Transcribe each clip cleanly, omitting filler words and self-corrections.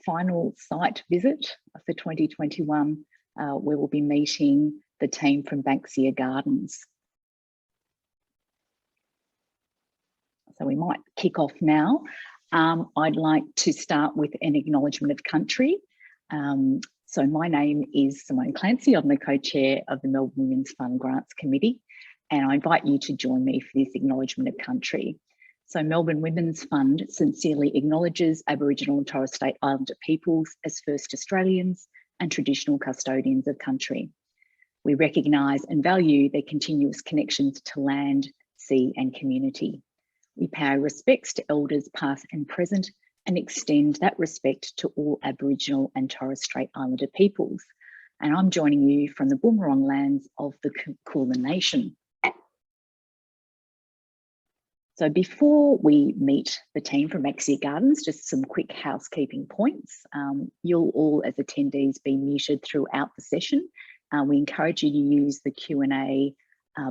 final site visit for 2021, where we'll be meeting the team from Banksia Gardens. So we might kick off now. I'd like to start with an acknowledgement of country. So my name is Simone Clancy. I'm the co-chair of the Melbourne Women's Fund Grants Committee, and I invite you to join me for this acknowledgement of country. So Melbourne Women's Fund sincerely acknowledges Aboriginal and Torres Strait Islander peoples as First Australians and traditional custodians of country. We recognise and value their continuous connections to land, sea and community. We pay our respects to elders past and present and extend that respect to all Aboriginal and Torres Strait Islander peoples. And I'm joining you from the Boonwurrung lands of the Kulin Nation. So before we meet the team from Banksia Gardens, just some quick housekeeping points. You'll all as attendees be muted throughout the session. We encourage you to use the Q&A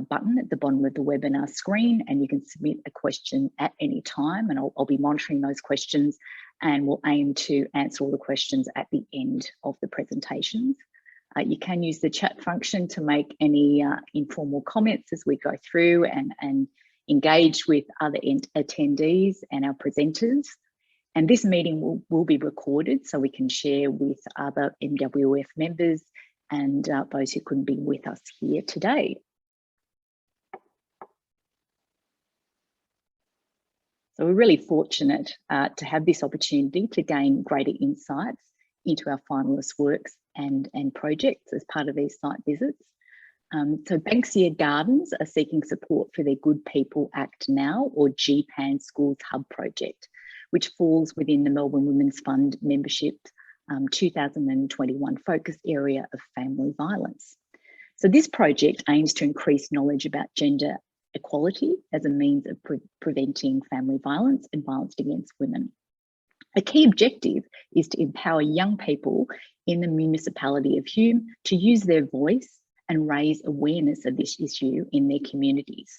button at the bottom of the webinar screen, and you can submit a question at any time, and I'll be monitoring those questions, and we'll aim to answer all the questions at the end of the presentations. You can use the chat function to make any informal comments as we go through and engage with other attendees and our presenters. And this meeting will be recorded so we can share with other MWF members and those who couldn't be with us here today. So we're really fortunate to have this opportunity to gain greater insights into our finalist works and projects as part of these site visits. So Banksia Gardens are seeking support for their Good People Act Now, or GPAN Schools Hub project, which falls within the Melbourne Women's Fund membership 2021 focus area of family violence. So this project aims to increase knowledge about gender equality as a means of preventing family violence and violence against women. A key objective is to empower young people in the municipality of Hume to use their voice and raise awareness of this issue in their communities.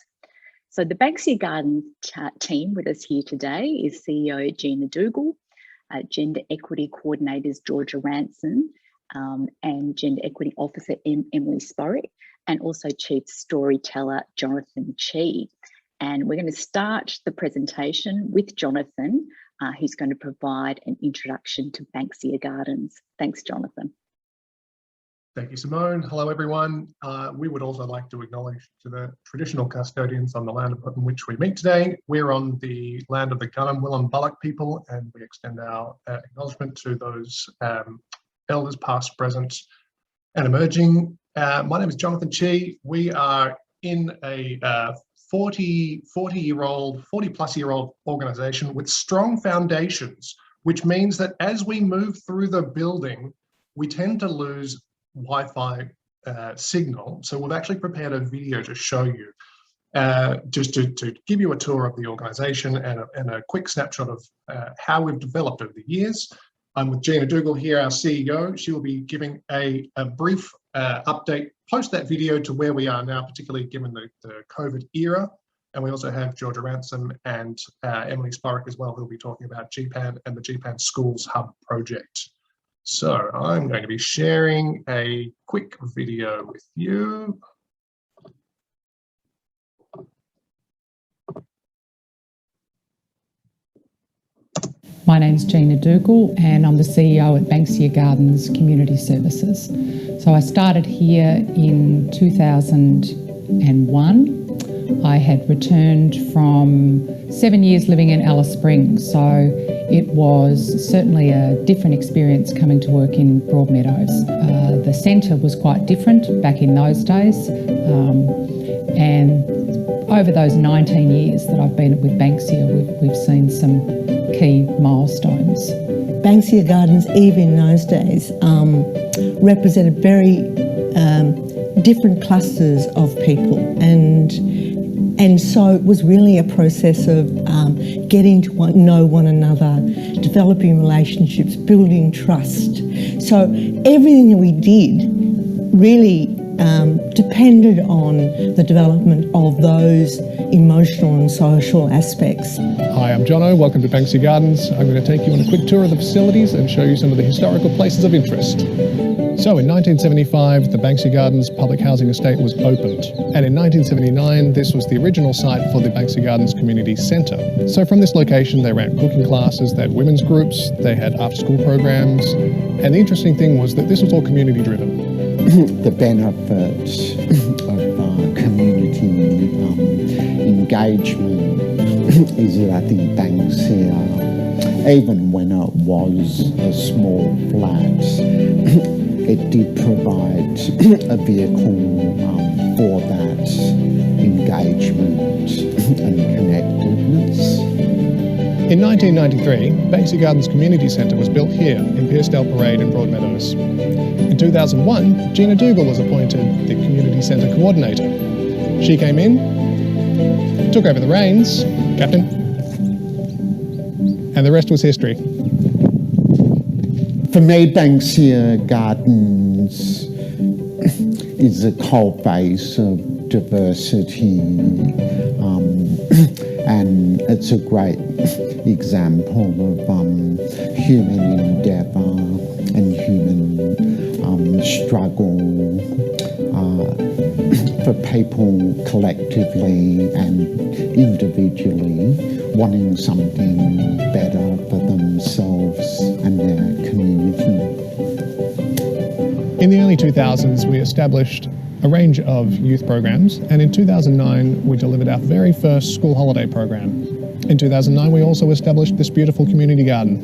So the Banksia Gardens team with us here today is CEO Gina Dougal, Gender Equity Coordinators Georgia Ranson, and Gender Equity Officer Emily Sporrick, and also Chief Storyteller Jonathan Chee. And we're going to start the presentation with Jonathan, who's going to provide an introduction to Banksia Gardens. Thanks, Jonathan. Thank you, Simone. Hello, everyone. We would also like to acknowledge to the traditional custodians on the land upon which we meet today. We're on the land of the Gunum Willam Bullock people, and we extend our acknowledgement to those elders past, present and emerging. My name is Jonathan Chee. We are in a 40+ year old organisation with strong foundations, which means that as we move through the building, we tend to lose Wi-Fi signal. So we've actually prepared a video to show you, just to give you a tour of the organisation and a quick snapshot of how we've developed over the years. I'm with Gina Dougal here, our CEO. She will be giving a brief update post that video to where we are now, particularly given the COVID era. And we also have Georgia Ransom and Emily Sporrick as well, who will be talking about GPAN and the GPAN Schools Hub project. So I'm going to be sharing a quick video with you. My name's Gina Dougal and I'm the CEO at Banksia Gardens Community Services. So I started here in 2001. I had returned from 7 years living in Alice Springs, so it was certainly a different experience coming to work in Broadmeadows. The centre was quite different back in those days, and over those 19 years that I've been with Banksia, we've seen some key milestones. Banksia Gardens, even in those days, represented very different clusters of people, and so it was really a process of getting to know one another, developing relationships, building trust. So everything that we did really depended on the development of those emotional and social aspects. Hi, I'm Jono. Welcome to Banksia Gardens. I'm going to take you on a quick tour of the facilities and show you some of the historical places of interest. So in 1975, the Banksia Gardens public housing estate was opened. And in 1979, this was the original site for the Banksia Gardens Community Centre. So from this location, they ran cooking classes, they had women's groups, they had after-school programs. And the interesting thing was that this was all community-driven. The benefits of community engagement is that in Banksia, even when it was a small flat, it did provide a vehicle for that engagement and connectedness. In 1993, Banksia Gardens Community Centre was built here in Piersdale Parade in Broadmeadows. In 2001, Gina Dougal was appointed the Community Centre Coordinator. She came in, took over the reins, Captain, and the rest was history. For me, Banksia Gardens is a cold base of diversity, and it's a great example of human endeavour and human struggle for people collectively and individually wanting something better for themselves and their community. In the early 2000s, we established a range of youth programs, and in 2009, we delivered our very first school holiday program. In 2009, we also established this beautiful community garden.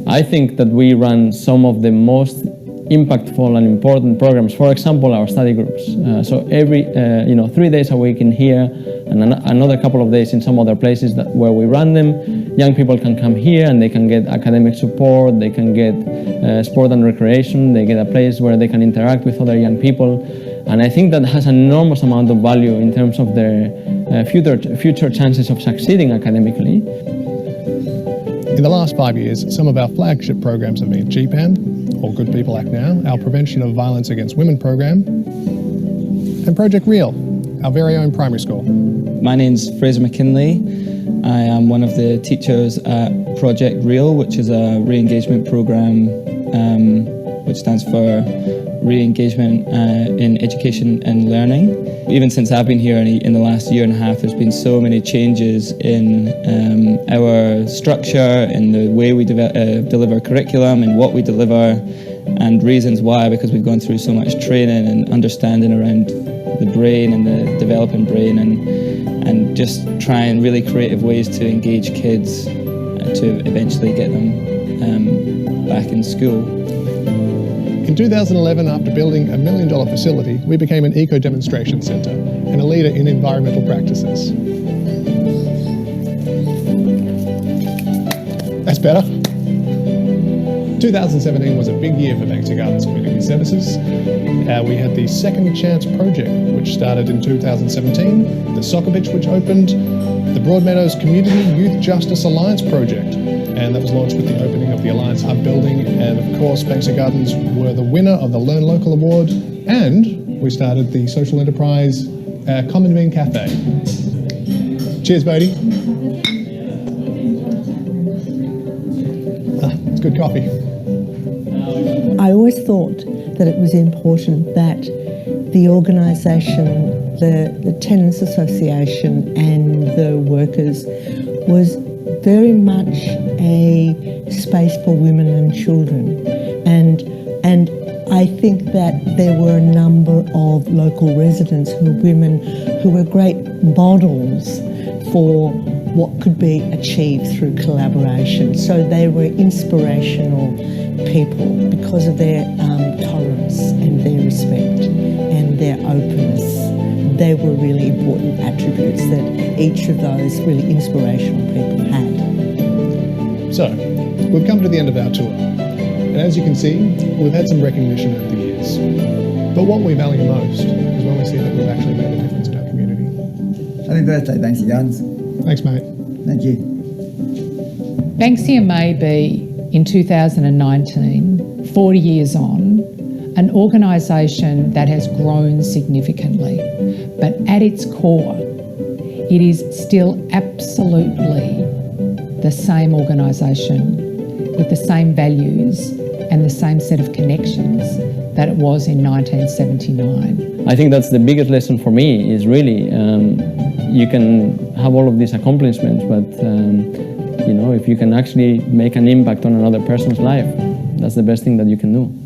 I think that we run some of the most impactful and important programs. For example, our study groups. So every 3 days a week in here, and another couple of days in some other places where we run them. Young people can come here and they can get academic support, they can get sport and recreation, they get a place where they can interact with other young people. And I think that has an enormous amount of value in terms of their future chances of succeeding academically. In the last 5 years, some of our flagship programs have been GPAN, or Good People Act Now, our Prevention of Violence Against Women program, and Project Real, our very own primary school. My name's Fraser McKinley. I am one of the teachers at Project Real, which is a re-engagement program which stands for re-engagement in education and learning. Even since I've been here in the last year and a half, there's been so many changes in our structure, in the way we deliver curriculum and what we deliver, and reasons why, because we've gone through so much training and understanding around the brain and the developing brain, and just trying really creative ways to engage kids to eventually get them back in school. In 2011, after building a $1 million facility, we became an eco-demonstration centre and a leader in environmental practices. That's better. 2017 was a big year for Banksia Gardens Community Services. We had the Second Chance project, which started in 2017, the soccer pitch which opened, the Broadmeadows Community Youth Justice Alliance project, and that was launched with the opening of the Alliance Hub building, and of course Banksia Gardens were the winner of the Learn Local Award, and we started the social enterprise Common Bean Cafe. Cheers, Bodie. It's good coffee. I always thought that it was important that the organisation, the Tenants Association and the workers was very much a space for women and children. And I think that there were a number of local residents who were women who were great models for what could be achieved through collaboration. So they were inspirational people because of their tolerance and their respect and their openness. They were really important attributes that each of those really inspirational people had. So, we've come to the end of our tour. And as you can see, we've had some recognition over the years. But what we value most is when we see that we've actually made a difference in our community. Happy birthday, Banksia Gardens. Thanks, mate. Thank you. Banksia may be, in 2019, 40 years on, an organisation that has grown significantly, but at its core, it is still absolutely the same organisation with the same values and the same set of connections that it was in 1979. I think that's the biggest lesson for me, is really you can have all of these accomplishments, but you know, if you can actually make an impact on another person's life, that's the best thing that you can do.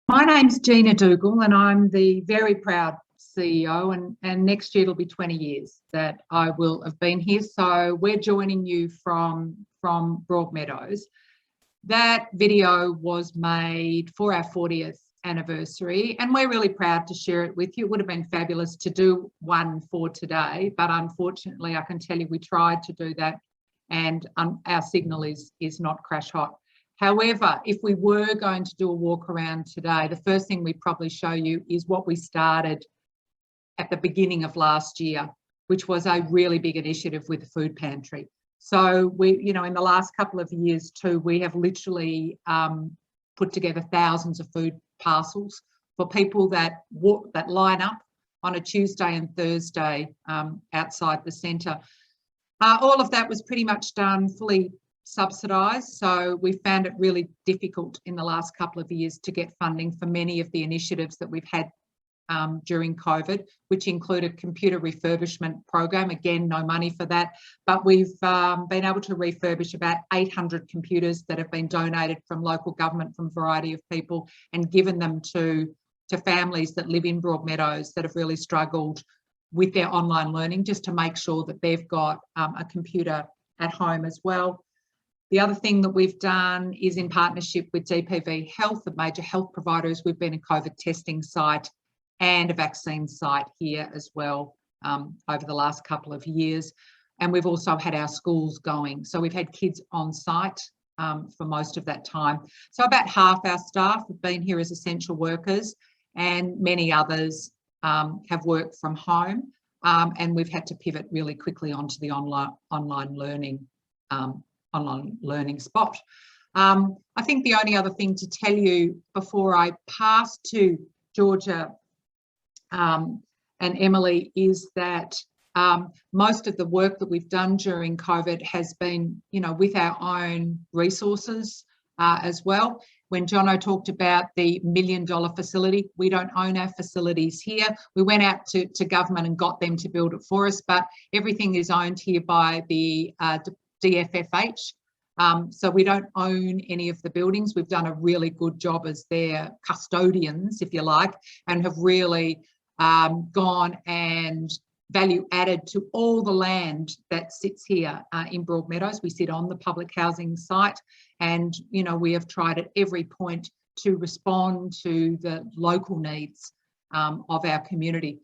My name's Gina Dougal and I'm the very proud CEO, and next year it'll be 20 years that I will have been here. So we're joining you from Broadmeadows. That video was made for our 40th anniversary and we're really proud to share it with you. It would have been fabulous to do one for today, but unfortunately I can tell you we tried to do that and our signal is not crash hot. However, if we were going to do a walk around today, the first thing we'd probably show you is what we started at the beginning of last year, which was a really big initiative with the food pantry. So we, you know, in the last couple of years too, we have literally put together thousands of food parcels for people that line up on a Tuesday and Thursday outside the centre. All of that was pretty much done fully subsidised, so we found it really difficult in the last couple of years to get funding for many of the initiatives that we've had during COVID, which included computer refurbishment program. Again, no money for that, but we've been able to refurbish about 800 computers that have been donated from local government, from a variety of people, and given them to families that live in Broadmeadows that have really struggled with their online learning, just to make sure that they've got a computer at home as well. The other thing that we've done is in partnership with DPV Health, the major health providers, we've been a COVID testing site and a vaccine site here as well over the last couple of years. And we've also had our schools going. So we've had kids on site for most of that time. So about half our staff have been here as essential workers and many others have worked from home. And we've had to pivot really quickly onto the online learning spot. I think the only other thing to tell you before I pass to Georgia and Emily is that most of the work that we've done during COVID has been, you know, with our own resources as well. When Jono talked about the $1 million facility, we don't own our facilities here. We went out to government and got them to build it for us, but everything is owned here by the DFFH. So we don't own any of the buildings. We've done a really good job as their custodians, if you like, and have really gone and value added to all the land that sits here in Broadmeadows. We sit on the public housing site and, you know, we have tried at every point to respond to the local needs of our community,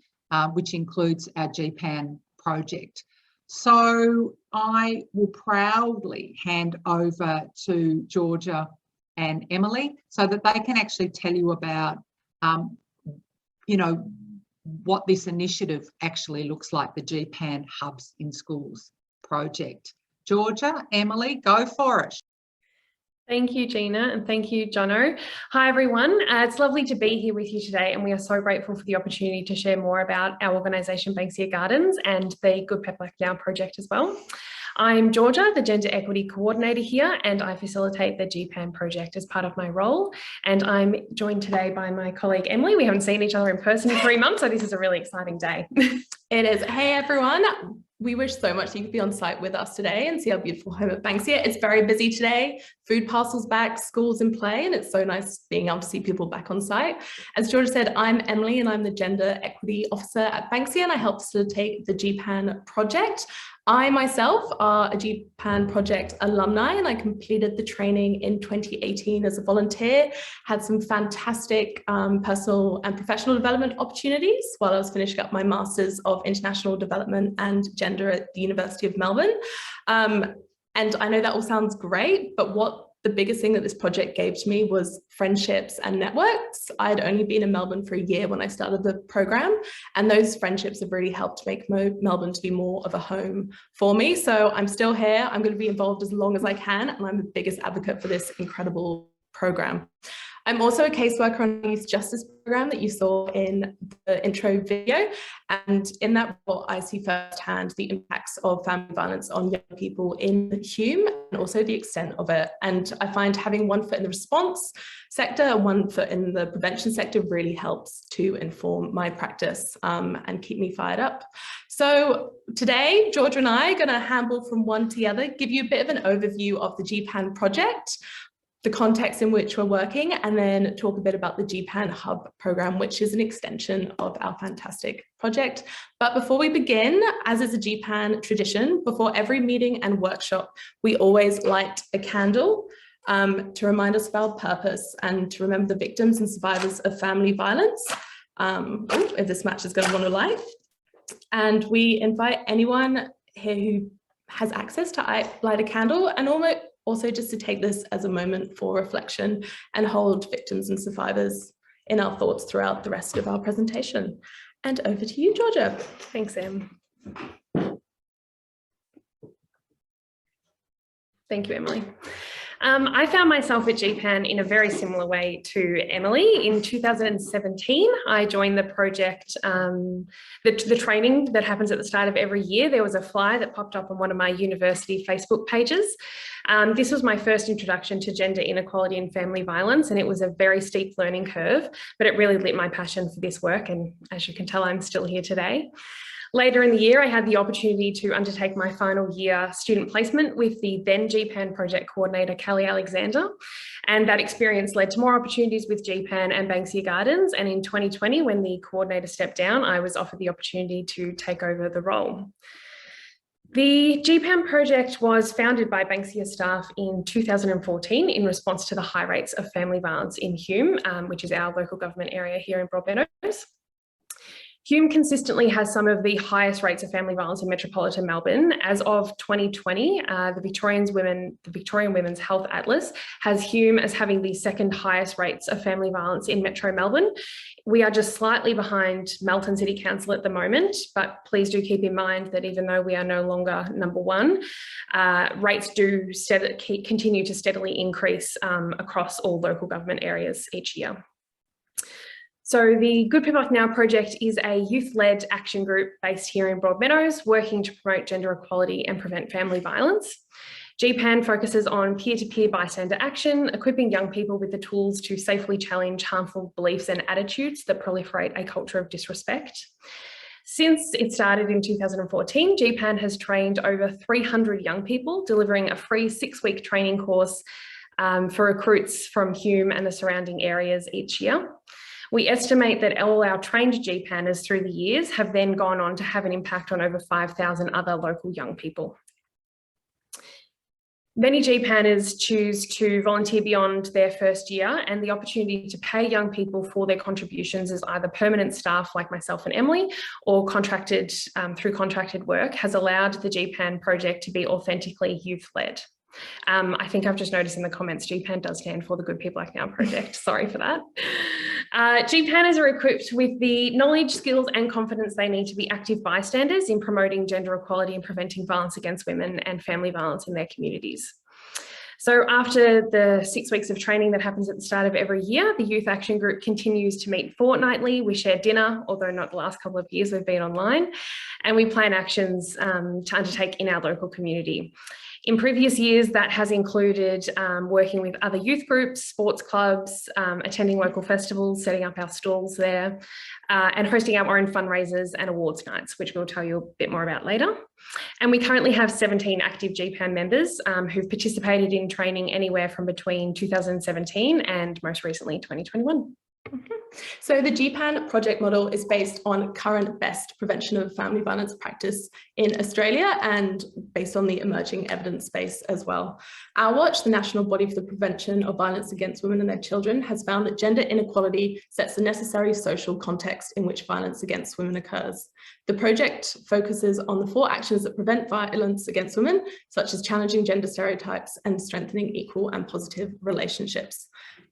which includes our GPAN project. So I will proudly hand over to Georgia and Emily so that they can actually tell you about, you know, what this initiative actually looks like, the GPAN Hubs in Schools project. Georgia, Emily, go for it. Thank you, Gina, and thank you, Jono. Hi, everyone. It's lovely to be here with you today, and we are so grateful for the opportunity to share more about our organisation, Banksia Gardens, and the Good Pep Like Now project as well. I'm Georgia, the Gender Equity Coordinator here, and I facilitate the GPAN project as part of my role. And I'm joined today by my colleague, Emily. We haven't seen each other in person in 3 months, so this is a really exciting day. It is. Hey, everyone. We wish so much you could be on site with us today and see our beautiful home at Banksia. It's very busy today, food parcels back, schools in play, and it's so nice being able to see people back on site. As Georgia said, I'm Emily and I'm the Gender Equity Officer at Banksia, and I help facilitate the GPAN project. I myself are a GPAN project alumni, and I completed the training in 2018 as a volunteer, had some fantastic personal and professional development opportunities while I was finishing up my Masters of International Development and Gender at the University of Melbourne. And I know that all sounds great, but what the biggest thing that this project gave to me was friendships and networks. I'd only been in Melbourne for a year when I started the program, and those friendships have really helped make Melbourne to be more of a home for me. So I'm still here. I'm going to be involved as long as I can, and I'm the biggest advocate for this incredible program. I'm also a caseworker on the Youth Justice program that you saw in the intro video, and in that role I see firsthand the impacts of family violence on young people in Hume and also the extent of it. And I find having one foot in the response sector and one foot in the prevention sector really helps to inform my practice and keep me fired up. So today, Georgia and I are going to handle from one to the other, give you a bit of an overview of the GPAN project, the context in which we're working, and then talk a bit about the GPAN Hub program, which is an extension of our fantastic project. But before we begin, as is a GPAN tradition, before every meeting and workshop, we always light a candle to remind us of our purpose and to remember the victims and survivors of family violence. If this match is going to want to light. And we invite anyone here who has access to light a candle, and also just to take this as a moment for reflection and hold victims and survivors in our thoughts throughout the rest of our presentation. And over to you, Georgia. Thanks, Em. Thank you, Emily. I found myself at GPAN in a very similar way to Emily. In 2017, I joined the project, the training that happens at the start of every year. There was a flyer that popped up on one of my university Facebook pages. This was my first introduction to gender inequality and family violence, and it was a very steep learning curve, but it really lit my passion for this work. And as you can tell, I'm still here today. Later in the year, I had the opportunity to undertake my final year student placement with the then GPAN project coordinator, Kelly Alexander. And that experience led to more opportunities with GPAN and Banksia Gardens. And in 2020, when the coordinator stepped down, I was offered the opportunity to take over the role. The GPAN project was founded by Banksia staff in 2014 in response to the high rates of family violence in Hume, which is our local government area here in Broadmeadows. Hume consistently has some of the highest rates of family violence in metropolitan Melbourne. As of 2020, the Victorian Women's Health Atlas has Hume as having the second highest rates of family violence in Metro Melbourne. We are just slightly behind Melton City Council at the moment, but please do keep in mind that even though we are no longer number one, rates do continue to steadily increase across all local government areas each year. So the Good People Act Now project is a youth-led action group based here in Broadmeadows, working to promote gender equality and prevent family violence. GPAN focuses on peer-to-peer bystander action, equipping young people with the tools to safely challenge harmful beliefs and attitudes that proliferate a culture of disrespect. Since it started in 2014, GPAN has trained over 300 young people, delivering a free 6-week training course for recruits from Hume and the surrounding areas each year. We estimate that all our trained GPANers through the years have then gone on to have an impact on over 5,000 other local young people. Many GPANers choose to volunteer beyond their first year, and the opportunity to pay young people for their contributions as either permanent staff like myself and Emily, or contracted through contracted work, has allowed the GPAN project to be authentically youth-led. I think I've just noticed in the comments, GPAN does stand for the Good People Act Now project. Sorry for that. GPANers are equipped with the knowledge, skills and confidence they need to be active bystanders in promoting gender equality and preventing violence against women and family violence in their communities. So after the 6 weeks of training that happens at the start of every year, the Youth Action Group continues to meet fortnightly. We share dinner, although not the last couple of years we've been online, and we plan actions to undertake in our local community. In previous years, that has included working with other youth groups, sports clubs, attending local festivals, setting up our stalls there, and hosting our own fundraisers and awards nights, which we'll tell you a bit more about later. And we currently have 17 active GPAN members who've participated in training anywhere from between 2017 and most recently 2021. So the GPAN project model is based on current best prevention of family violence practice in Australia and based on the emerging evidence base as well. Our Watch, the national body for the prevention of violence against women and their children, has found that gender inequality sets the necessary social context in which violence against women occurs. The project focuses on the 4 actions that prevent violence against women, such as challenging gender stereotypes and strengthening equal and positive relationships.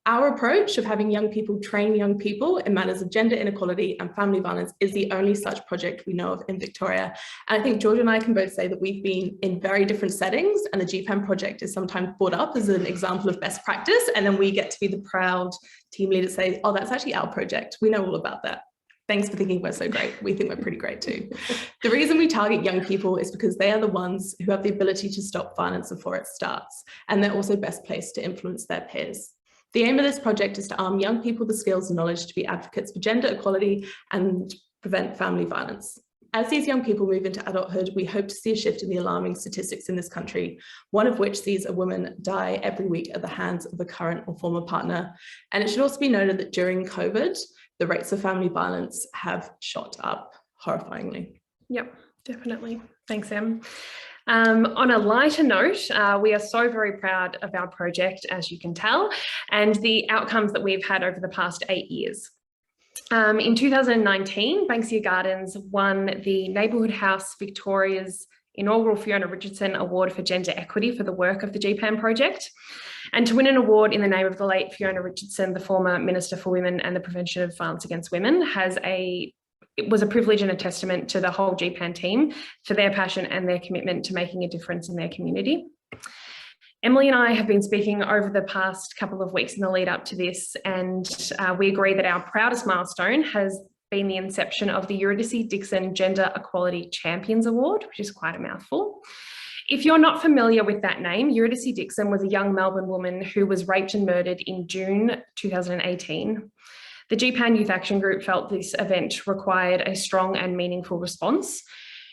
Our approach of having young people train young people in matters of gender inequality and family violence is the only such project we know of in Victoria. And I think Georgia and I can both say that we've been in very different settings, and the GPAN project is sometimes brought up as an example of best practice. And then we get to be the proud team leader to say, oh, that's actually our project. We know all about that. Thanks for thinking we're so great. We think we're pretty great too. The reason we target young people is because they are the ones who have the ability to stop violence before it starts. And they're also best placed to influence their peers. The aim of this project is to arm young people with the skills and knowledge to be advocates for gender equality and prevent family violence. As these young people move into adulthood, we hope to see a shift in the alarming statistics in this country, one of which sees a woman die every week at the hands of a current or former partner. And it should also be noted that during COVID, the rates of family violence have shot up horrifyingly. Yep, definitely. Thanks, Em. On a lighter note, we are so very proud of our project, as you can tell, and the outcomes that we've had over the past 8 years. In 2019, Banksia Gardens won the Neighbourhood House Victoria's inaugural Fiona Richardson Award for Gender Equity for the work of the GPAN project. And to win an award in the name of the late Fiona Richardson, the former Minister for Women and the Prevention of Violence Against Women, it was a privilege and a testament to the whole GPAN team for their passion and their commitment to making a difference in their community. Emily and I have been speaking over the past couple of weeks in the lead up to this, and we agree that our proudest milestone has been the inception of the Eurydice Dixon Gender Equality Champions Award, which is quite a mouthful. If you're not familiar with that name, Eurydice Dixon was a young Melbourne woman who was raped and murdered in June 2018. The GPAN Youth Action Group felt this event required a strong and meaningful response.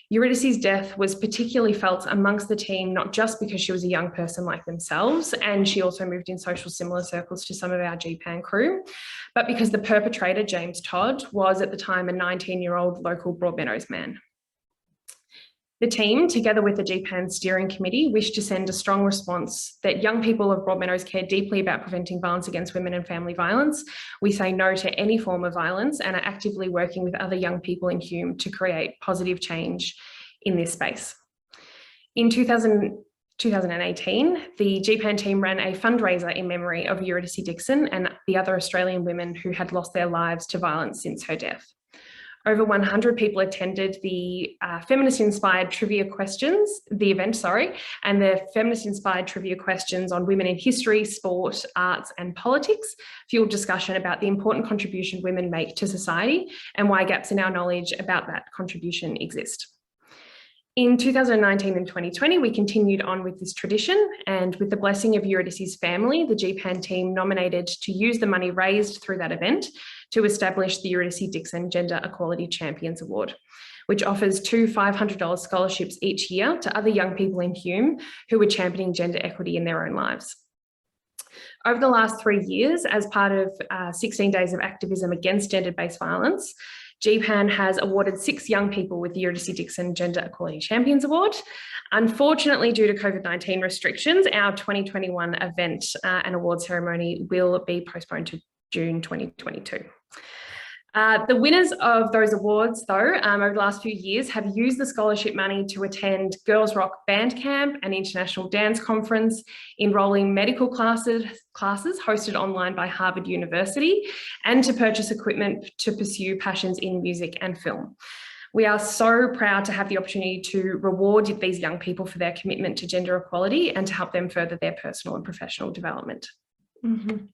Eurydice's death was particularly felt amongst the team, not just because she was a young person like themselves, and she also moved in social similar circles to some of our GPAN crew, but because the perpetrator, James Todd, was at the time a 19-year-old local Broadmeadows man. The team, together with the GPAN steering committee, wished to send a strong response that young people of Broadmeadows care deeply about preventing violence against women and family violence. We say no to any form of violence and are actively working with other young people in Hume to create positive change in this space. In 2018, the GPAN team ran a fundraiser in memory of Eurydice Dixon and the other Australian women who had lost their lives to violence since her death. Over 100 people attended the feminist-inspired trivia questions, and the feminist-inspired trivia questions on women in history, sport, arts, and politics fueled discussion about the important contribution women make to society and why gaps in our knowledge about that contribution exist. In 2019 and 2020, we continued on with this tradition, and with the blessing of Eurydice's family, the GPAN team nominated to use the money raised through that event to establish the Eurydice Dixon Gender Equality Champions Award, which offers 2 $500 scholarships each year to other young people in Hume who are championing gender equity in their own lives. Over the last 3 years, as part of 16 days of activism against gender-based violence, GPAN has awarded 6 young people with the Eurydice Dixon Gender Equality Champions Award. Unfortunately, due to COVID-19 restrictions, our 2021 event and award ceremony will be postponed to June 2022. The winners of those awards, though, over the last few years have used the scholarship money to attend Girls Rock Band Camp, an international dance conference, enrolling medical classes hosted online by Harvard University, and to purchase equipment to pursue passions in music and film. We are so proud to have the opportunity to reward these young people for their commitment to gender equality and to help them further their personal and professional development. Mm-hmm.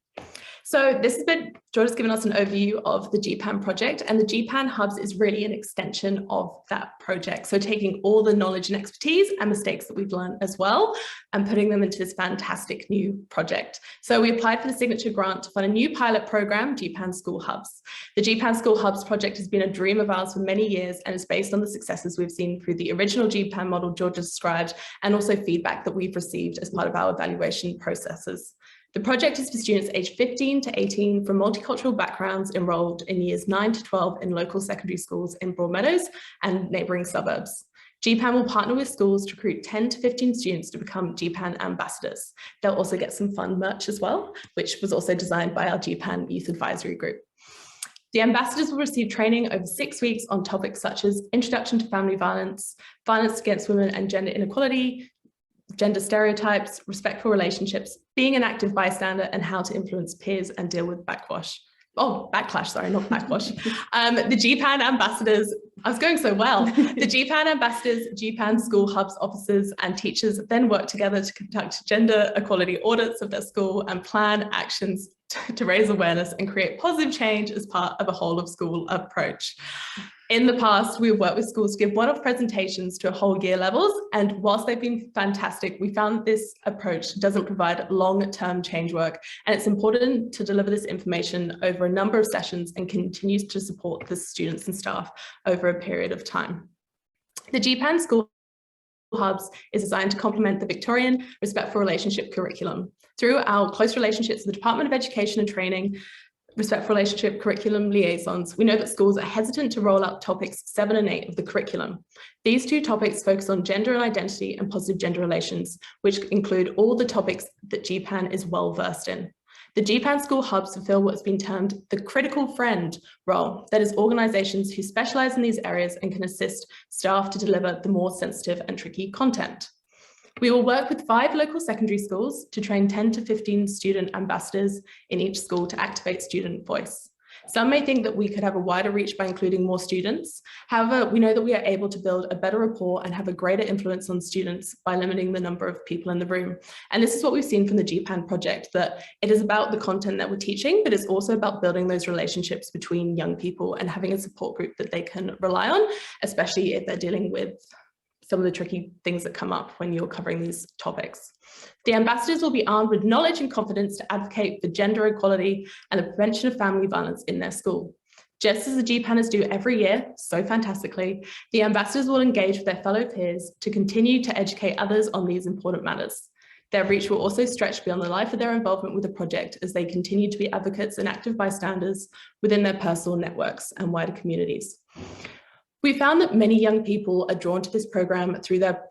So this has been, Georgia's given us an overview of the GPAN project, and the GPAN Hubs is really an extension of that project. So taking all the knowledge and expertise and mistakes that we've learned as well and putting them into this fantastic new project. So we applied for the signature grant to fund a new pilot program, GPAN School Hubs. The GPAN School Hubs project has been a dream of ours for many years and is based on the successes we've seen through the original GPAN model Georgia described, and also feedback that we've received as part of our evaluation processes. The project is for students aged 15 to 18 from multicultural backgrounds enrolled in years 9 to 12 in local secondary schools in Broadmeadows and neighbouring suburbs. GPAN will partner with schools to recruit 10 to 15 students to become GPAN ambassadors. They'll also get some fun merch as well, which was also designed by our GPAN Youth Advisory Group. The ambassadors will receive training over 6 weeks on topics such as introduction to family violence, violence against women and gender inequality, gender stereotypes, respectful relationships, being an active bystander, and how to influence peers and deal with backlash, not backwash. The GPAN ambassadors, I was going so well. The GPAN ambassadors, GPAN school hubs officers and teachers then work together to conduct gender equality audits of their school and plan actions to raise awareness and create positive change as part of a whole of school approach. In the past, we've worked with schools to give one-off presentations to whole year levels, and whilst they've been fantastic, we found that this approach doesn't provide long-term change work, and it's important to deliver this information over a number of sessions and continues to support the students and staff over a period of time. The GPAN School Hubs is designed to complement the Victorian Respectful Relationship curriculum. Through our close relationships with the Department of Education and Training, Respectful Relationship Curriculum Liaisons, we know that schools are hesitant to roll out topics 7 and 8 of the curriculum. These 2 topics focus on gender and identity and positive gender relations, which include all the topics that GPAN is well versed in. The GPAN School Hubs fulfill what's been termed the critical friend role, that is, organisations who specialise in these areas and can assist staff to deliver the more sensitive and tricky content. We will work with 5 local secondary schools to train 10 to 15 student ambassadors in each school to activate student voice. Some may think that we could have a wider reach by including more students. However, we know that we are able to build a better rapport and have a greater influence on students by limiting the number of people in the room. And this is what we've seen from the GPAN project, that it is about the content that we're teaching, but it's also about building those relationships between young people and having a support group that they can rely on, especially if they're dealing with some of the tricky things that come up when you're covering these topics. The ambassadors will be armed with knowledge and confidence to advocate for gender equality and the prevention of family violence in their school. Just as the GPANers do every year, so fantastically, the ambassadors will engage with their fellow peers to continue to educate others on these important matters. Their reach will also stretch beyond the life of their involvement with the project as they continue to be advocates and active bystanders within their personal networks and wider communities. We found that many young people are drawn to this program through their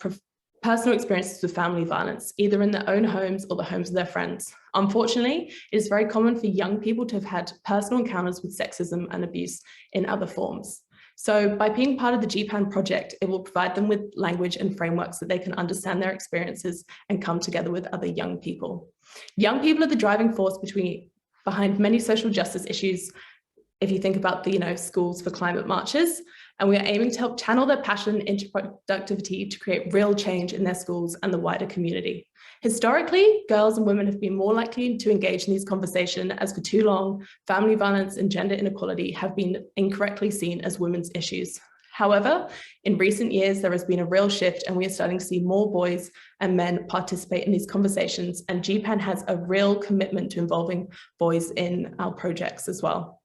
personal experiences with family violence, either in their own homes or the homes of their friends. Unfortunately, it is very common for young people to have had personal encounters with sexism and abuse in other forms. So by being part of the GPAN project, it will provide them with language and frameworks that they can understand their experiences and come together with other young people. Young people are the driving force behind many social justice issues. If you think about the schools for climate marches, and we are aiming to help channel their passion into productivity to create real change in their schools and the wider community. Historically, girls and women have been more likely to engage in these conversations, as for too long, family violence and gender inequality have been incorrectly seen as women's issues. However, in recent years, there has been a real shift, and we are starting to see more boys and men participate in these conversations, and GPAN has a real commitment to involving boys in our projects as well.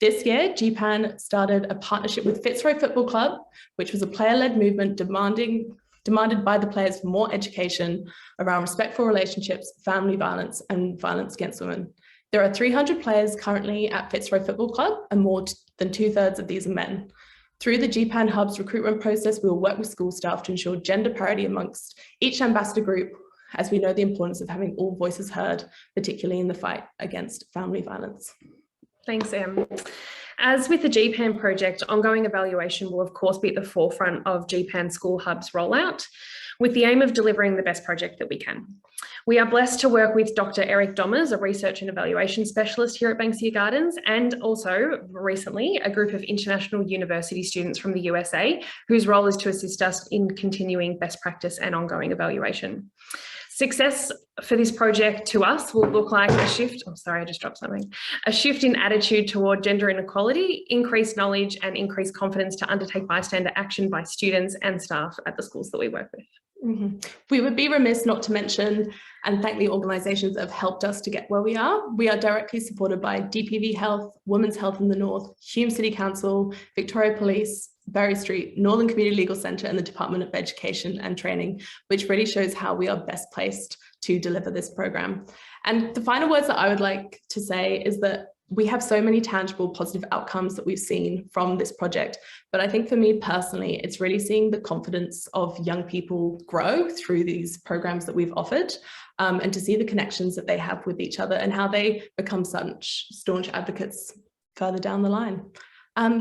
This year, GPAN started a partnership with Fitzroy Football Club, which was a player-led movement demanded by the players for more education around respectful relationships, family violence, and violence against women. There are 300 players currently at Fitzroy Football Club, and more than 2/3 of these are men. Through the GPAN Hub's recruitment process, we will work with school staff to ensure gender parity amongst each ambassador group, as we know the importance of having all voices heard, particularly in the fight against family violence. Thanks, Em. As with the GPAN project, ongoing evaluation will of course be at the forefront of GPAN School Hub's rollout, with the aim of delivering the best project that we can. We are blessed to work with Dr. Eric Dommers, a research and evaluation specialist here at Banksia Gardens, and also recently a group of international university students from the USA, whose role is to assist us in continuing best practice and ongoing evaluation. Success for this project to us will look like a shift, a shift in attitude toward gender inequality, increased knowledge and increased confidence to undertake bystander action by students and staff at the schools that we work with. We would be remiss not to mention and thank the organisations that have helped us to get where we are. We are directly supported by DPV Health, Women's Health in the North, Hume City Council, Victoria Police, Berry Street, Northern Community Legal Centre and the Department of Education and Training, which really shows how we are best placed to deliver this program. And the final words that I would like to say is that we have so many tangible positive outcomes that we've seen from this project. But I think for me personally, it's really seeing the confidence of young people grow through these programs that we've offered, and to see the connections that they have with each other and how they become such staunch advocates further down the line.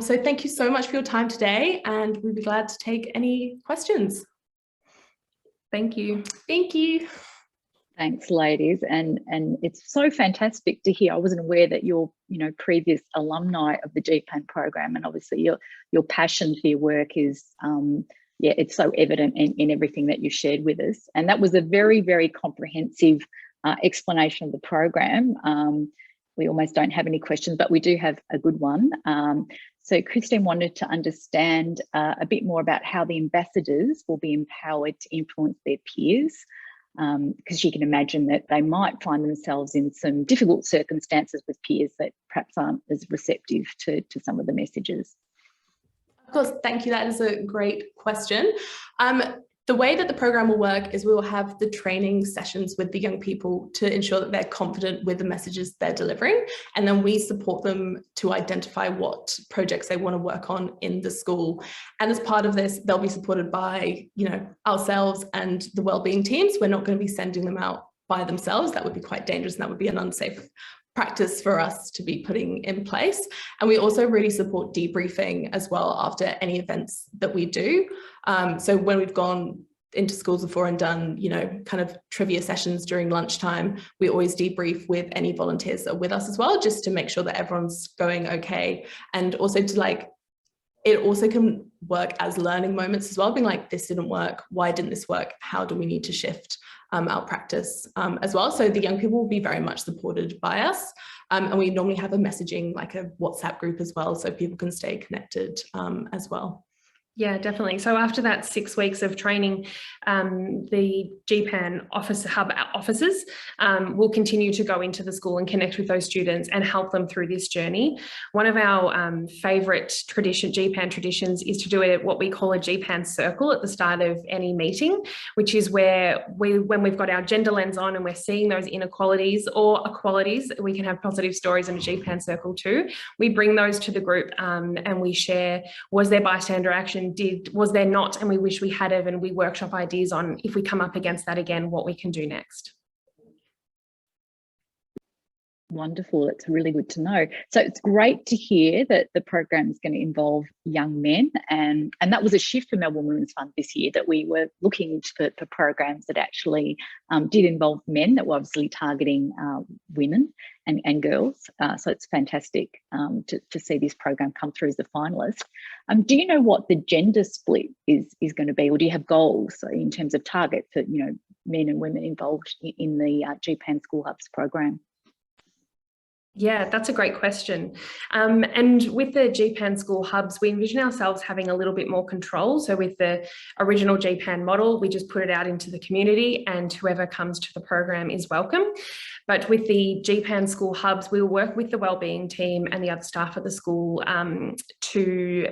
So thank you so much for your time today, and we'd be glad to take any questions. Thank you. Thank you. Thanks, ladies, and it's so fantastic to hear. I wasn't aware that you're, previous alumni of the GPAN program, and obviously your passion for your work is, it's so evident in everything that you shared with us. And that was a very, very comprehensive explanation of the program. We almost don't have any questions, but we do have a good one. So Christine wanted to understand a bit more about how the ambassadors will be empowered to influence their peers, because you can imagine that they might find themselves in some difficult circumstances with peers that perhaps aren't as receptive to some of the messages. Of course, thank you. That is a great question. The way that the program will work is we will have the training sessions with the young people to ensure that they're confident with the messages they're delivering. And then we support them to identify what projects they want to work on in the school. And as part of this, they'll be supported by, ourselves and the wellbeing teams. We're not going to be sending them out by themselves. That would be quite dangerous, and that would be an unsafe practice for us to be putting in place. And we also really support debriefing as well after any events that we do. So when we've gone into schools before and done, kind of trivia sessions during lunchtime, we always debrief with any volunteers that are with us as well, just to make sure that everyone's going okay. And also to it also can work as learning moments as well, being like, this didn't work, why didn't this work, how do we need to shift our practice as well. So the young people will be very much supported by us, and we normally have a messaging, like a WhatsApp group as well, so people can stay connected as well. Yeah, definitely. So after that 6 weeks of training, the GPAN hub officers will continue to go into the school and connect with those students and help them through this journey. One of our favourite GPAN traditions is to do what we call a GPAN circle at the start of any meeting, which is where when we've got our gender lens on and we're seeing those inequalities or equalities, we can have positive stories in a GPAN circle too. We bring those to the group and we share, was there bystander action? Was there not, and we wish we had it, and we workshop ideas on, if we come up against that again, what we can do next. Wonderful. It's really good to know. So it's great to hear that the program is going to involve young men, and that was a shift for Melbourne Women's Fund this year, that we were looking for programs that actually did involve men, that were obviously targeting women and girls. So it's fantastic to see this program come through as a finalist. Do you know what the gender split is going to be, or do you have goals in terms of target for men and women involved in the GPAN School Hubs program? Yeah, that's a great question. And with the GPAN School Hubs, we envision ourselves having a little bit more control. So with the original GPAN model, we just put it out into the community and whoever comes to the program is welcome. But with the GPAN School Hubs, we will work with the wellbeing team and the other staff at the school to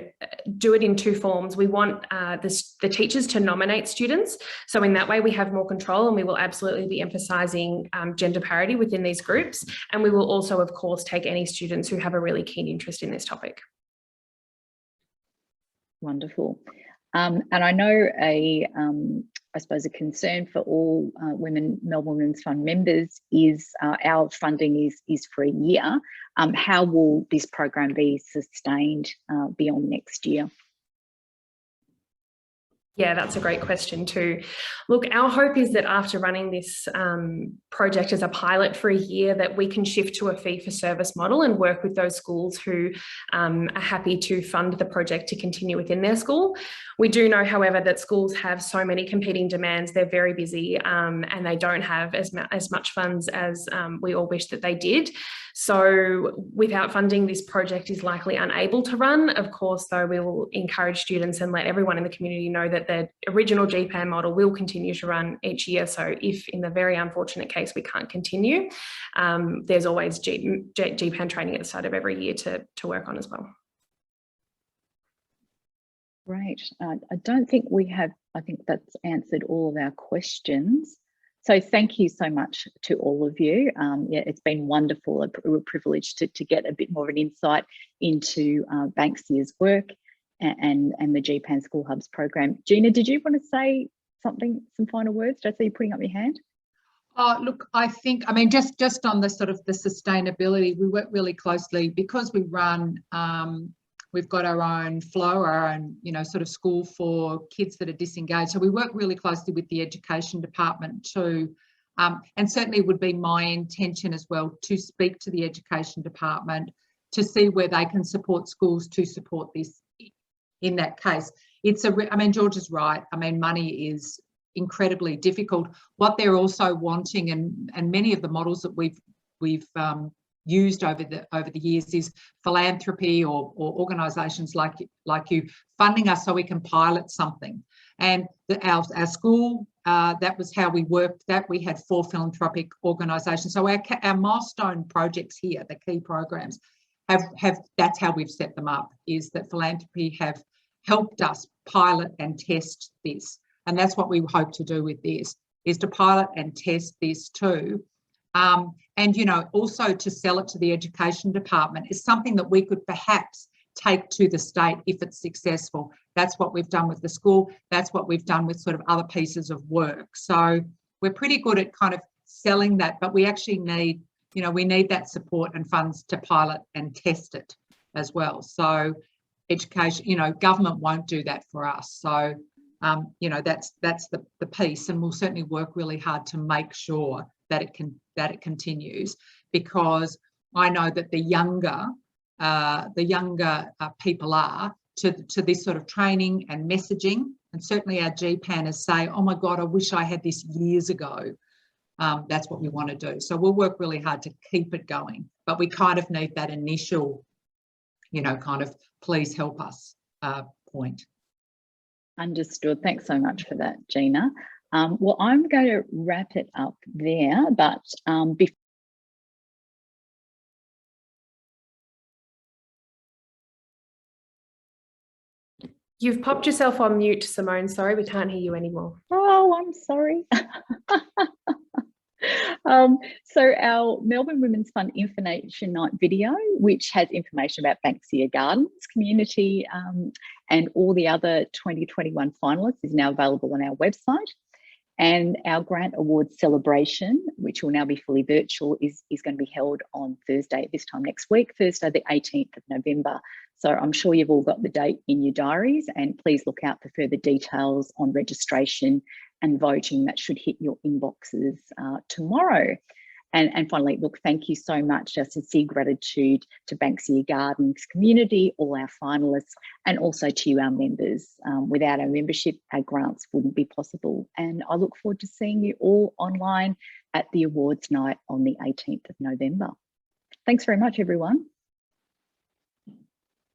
do it in two forms. We want the teachers to nominate students. So in that way, we have more control, and we will absolutely be emphasising gender parity within these groups. And we will also, of course, take any students who have a really keen interest in this topic. Wonderful. And I know I suppose a concern for all Melbourne Women's Fund members is our funding is for a year. How will this program be sustained beyond next year? Yeah, that's a great question too. Look, our hope is that after running this project as a pilot for a year, that we can shift to a fee-for-service model and work with those schools who are happy to fund the project to continue within their school. We do know, however, that schools have so many competing demands. They're very busy and they don't have as much funds as we all wish that they did. So without funding, this project is likely unable to run. Of course, though, we will encourage students and let everyone in the community know that the original GPAN model will continue to run each year. So if in the very unfortunate case we can't continue, there's always GPAN training at the start of every year to work on as well. Great. I don't think we have, I think that's answered all of our questions. So thank you so much to all of you. Yeah, it's been wonderful, a real privilege to get a bit more of an insight into Banksia's work and the GPAN School Hubs program. Gina, did you want to say something, some final words? Did I see you putting up your hand? Look, I mean, just on the sort of the sustainability, we work really closely because we run, we've got our own flow, our own, you know, sort of school for kids that are disengaged. So we work really closely with the education department too. And certainly it would be my intention as well to speak to the education department to see where they can support schools to support this in that case. I mean, George is right. I mean, money is incredibly difficult. What they're also wanting, and many of the models that we've used over the years, is philanthropy or organisations like you funding us so we can pilot something. And our school, that was how we worked. That we had 4 philanthropic organisations. So our milestone projects here, the key programs, have that's how we've set them up. Is that philanthropy have helped us pilot and test this. And that's what we hope to do with this, is to pilot and test this too. And, you know, also to sell it to the education department is something that we could perhaps take to the state if it's successful. That's what we've done with the school. That's what we've done with sort of other pieces of work. So we're pretty good at kind of selling that, but we actually need, you know, we need that support and funds to pilot and test it as well. So education, you know, government won't do that for us. So you know, that's the piece, and we'll certainly work really hard to make sure that it continues, because I know that the younger people are to this sort of training and messaging, and certainly our GPANers say, oh my God, I wish I had this years ago. That's what we want to do. So we'll work really hard to keep it going, but we kind of need that initial, you know, kind of please help us point. Understood. Thanks so much for that, Gina. Well, I'm going to wrap it up there, but before You've popped yourself on mute, Simone. Sorry, we can't hear you anymore. Oh, I'm sorry. So our Melbourne Women's Fund Information Night video, which has information about Banksia Gardens community and all the other 2021 finalists, is now available on our website. And our grant awards celebration, which will now be fully virtual, is going to be held on Thursday, this time next week, Thursday the 18th of November. So I'm sure you've all got the date in your diaries, and please look out for further details on registration and voting. That should hit your inboxes tomorrow. And finally, look, thank you so much. Our sincere gratitude to Banksia Gardens community, all our finalists, and also to you, our members. Without our membership, our grants wouldn't be possible. And I look forward to seeing you all online at the awards night on the 18th of November. Thanks very much, everyone.